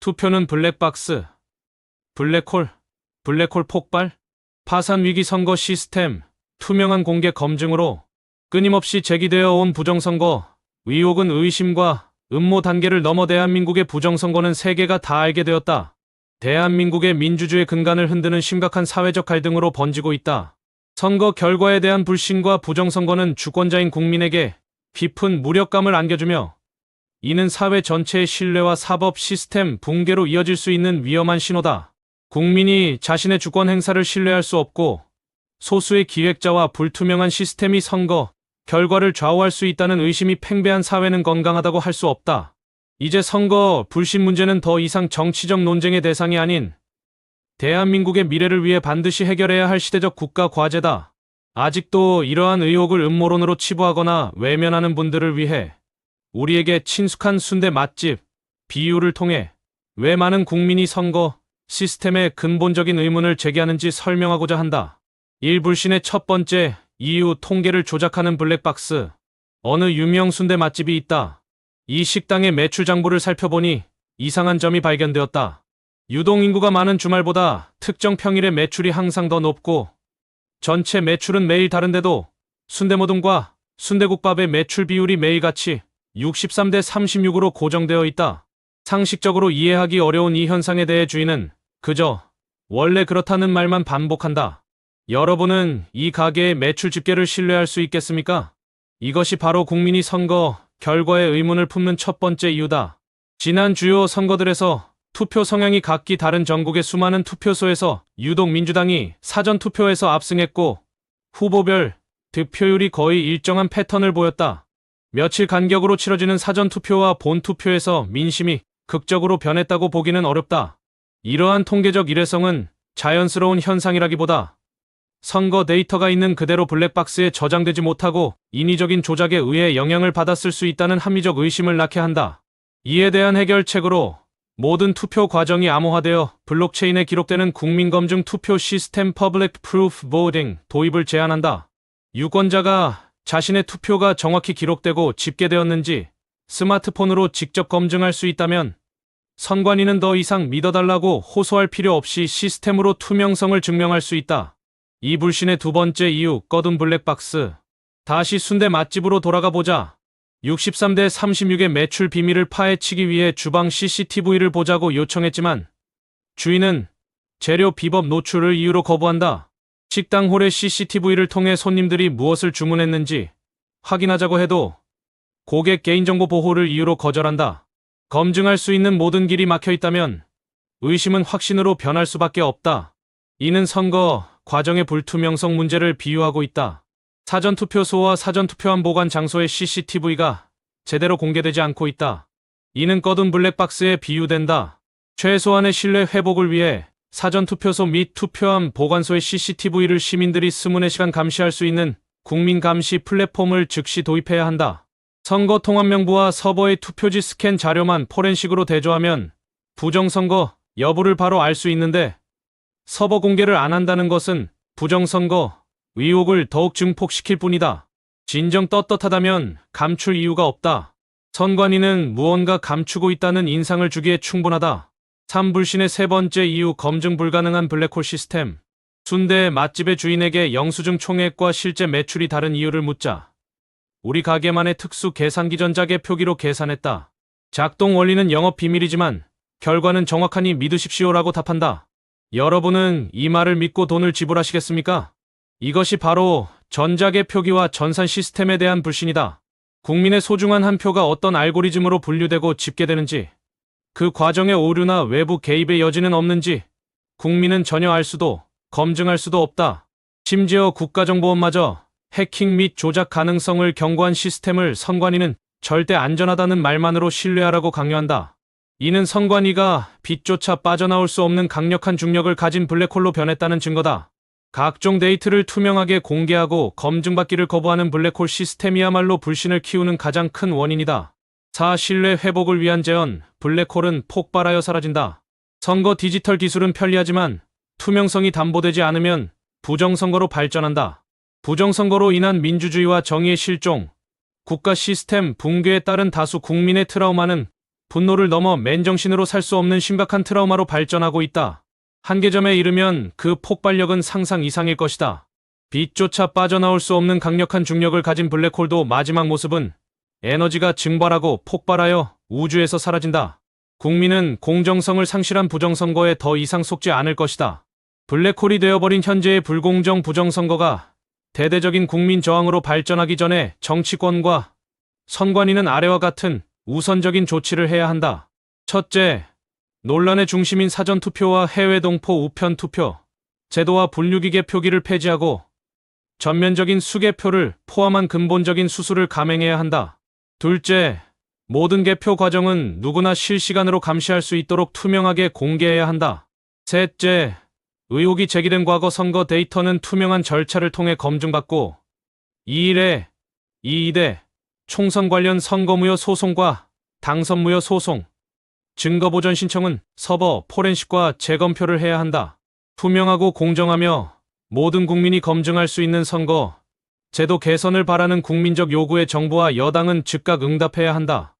투표는 블랙박스, 블랙홀 폭발, 파산 위기 선거 시스템, 투명한 공개 검증으로 끊임없이 제기되어 온 부정선거, 의혹은 의심과 음모 단계를 넘어 대한민국의 부정선거는 세계가 다 알게 되었다. 대한민국의 민주주의 근간을 흔드는 심각한 사회적 갈등으로 번지고 있다. 선거 결과에 대한 불신과 부정선거는 주권자인 국민에게 깊은 무력감을 안겨주며 이는 사회 전체의 신뢰와 사법 시스템 붕괴로 이어질 수 있는 위험한 신호다. 국민이 자신의 주권 행사를 신뢰할 수 없고 소수의 기획자와 불투명한 시스템이 선거 결과를 좌우할 수 있다는 의심이 팽배한 사회는 건강하다고 할 수 없다. 이제 선거 불신 문제는 더 이상 정치적 논쟁의 대상이 아닌 대한민국의 미래를 위해 반드시 해결해야 할 시대적 국가 과제다. 아직도 이러한 의혹을 음모론으로 치부하거나 외면하는 분들을 위해 우리에게 친숙한 순대 맛집 비유를 통해 왜 많은 국민이 선거 시스템에 근본적인 의문을 제기하는지 설명하고자 한다. 1불신의 첫 번째 이유 통계를 조작하는 블랙박스. 어느 유명 순대 맛집이 있다. 이 식당의 매출 장부를 살펴보니 이상한 점이 발견되었다. 유동인구가 많은 주말보다 특정 평일에 매출이 항상 더 높고 전체 매출은 매일 다른데도 순대모듬과 순대국밥의 매출 비율이 매일같이 63대 36으로 고정되어 있다. 상식적으로 이해하기 어려운 이 현상에 대해 주인은 그저 원래 그렇다는 말만 반복한다. 여러분은 이 가게의 매출 집계를 신뢰할 수 있겠습니까? 이것이 바로 국민이 선거 결과에 의문을 품는 첫 번째 이유다. 지난 주요 선거들에서 투표 성향이 각기 다른 전국의 수많은 투표소에서 유독 민주당이 사전투표에서 압승했고 후보별 득표율이 거의 일정한 패턴을 보였다. 며칠 간격으로 치러지는 사전투표와 본투표에서 민심이 극적으로 변했다고 보기는 어렵다. 이러한 통계적 일회성은 자연스러운 현상이라기보다 선거 데이터가 있는 그대로 블랙박스에 저장되지 못하고 인위적인 조작에 의해 영향을 받았을 수 있다는 합리적 의심을 낳게 한다. 이에 대한 해결책으로 모든 투표 과정이 암호화되어 블록체인에 기록되는 국민검증 투표 시스템 Public Proof Voting 도입을 제안한다. 유권자가 자신의 투표가 정확히 기록되고 집계되었는지 스마트폰으로 직접 검증할 수 있다면 선관위는 더 이상 믿어달라고 호소할 필요 없이 시스템으로 투명성을 증명할 수 있다. 이 불신의 두 번째 이유, 꺼둔 블랙박스. 다시 순대 맛집으로 돌아가 보자. 63대 36의 매출 비밀을 파헤치기 위해 주방 CCTV를 보자고 요청했지만 주인은 재료 비법 노출을 이유로 거부한다. 식당 홀의 CCTV를 통해 손님들이 무엇을 주문했는지 확인하자고 해도 고객 개인정보 보호를 이유로 거절한다. 검증할 수 있는 모든 길이 막혀 있다면 의심은 확신으로 변할 수밖에 없다. 이는 선거 과정의 불투명성 문제를 비유하고 있다. 사전투표소와 사전투표함 보관 장소의 CCTV가 제대로 공개되지 않고 있다. 이는 꺼둔 블랙박스에 비유된다. 최소한의 신뢰 회복을 위해 사전투표소 및 투표함 보관소의 CCTV를 시민들이 24시간 감시할 수 있는 국민감시 플랫폼을 즉시 도입해야 한다. 선거 통합명부와 서버의 투표지 스캔 자료만 포렌식으로 대조하면 부정선거 여부를 바로 알 수 있는데 서버 공개를 안 한다는 것은 부정선거 의혹을 더욱 증폭시킬 뿐이다. 진정 떳떳하다면 감출 이유가 없다. 선관위는 무언가 감추고 있다는 인상을 주기에 충분하다. 3불신의 세 번째 이유, 검증 불가능한 블랙홀 시스템. 순대 맛집의 주인에게 영수증 총액과 실제 매출이 다른 이유를 묻자 우리 가게만의 특수 계산기 전자계 표기로 계산했다. 작동 원리는 영업 비밀이지만 결과는 정확하니 믿으십시오라고 답한다. 여러분은 이 말을 믿고 돈을 지불하시겠습니까? 이것이 바로 전자계 표기와 전산 시스템에 대한 불신이다. 국민의 소중한 한 표가 어떤 알고리즘으로 분류되고 집계되는지, 그 과정의 오류나 외부 개입의 여지는 없는지 국민은 전혀 알 수도 검증할 수도 없다. 심지어 국가정보원마저 해킹 및 조작 가능성을 경고한 시스템을 선관위는 절대 안전하다는 말만으로 신뢰하라고 강요한다. 이는 선관위가 빛조차 빠져나올 수 없는 강력한 중력을 가진 블랙홀로 변했다는 증거다. 각종 데이터를 투명하게 공개하고 검증받기를 거부하는 블랙홀 시스템이야말로 불신을 키우는 가장 큰 원인이다. 4. 신뢰 회복을 위한 제언. 블랙홀은 폭발하여 사라진다. 선거 디지털 기술은 편리하지만 투명성이 담보되지 않으면 부정선거로 발전한다. 부정선거로 인한 민주주의와 정의의 실종, 국가 시스템 붕괴에 따른 다수 국민의 트라우마는 분노를 넘어 맨정신으로 살 수 없는 심각한 트라우마로 발전하고 있다. 한계점에 이르면 그 폭발력은 상상 이상일 것이다. 빛조차 빠져나올 수 없는 강력한 중력을 가진 블랙홀도 마지막 모습은 에너지가 증발하고 폭발하여 우주에서 사라진다. 국민은 공정성을 상실한 부정선거에 더 이상 속지 않을 것이다. 블랙홀이 되어버린 현재의 불공정 부정선거가 대대적인 국민 저항으로 발전하기 전에 정치권과 선관위는 아래와 같은 우선적인 조치를 해야 한다. 첫째, 논란의 중심인 사전투표와 해외 동포 우편 투표, 제도와 분류기계 표기를 폐지하고 전면적인 수개표를 포함한 근본적인 수술을 감행해야 한다. 둘째, 모든 개표 과정은 누구나 실시간으로 감시할 수 있도록 투명하게 공개해야 한다. 셋째, 의혹이 제기된 과거 선거 데이터는 투명한 절차를 통해 검증받고 2일에 2.2대 총선 관련 선거무효 소송과 당선무효 소송, 증거보전 신청은 서버 포렌식과 재검표를 해야 한다. 투명하고 공정하며 모든 국민이 검증할 수 있는 선거, 제도 개선을 바라는 국민적 요구에 정부와 여당은 즉각 응답해야 한다.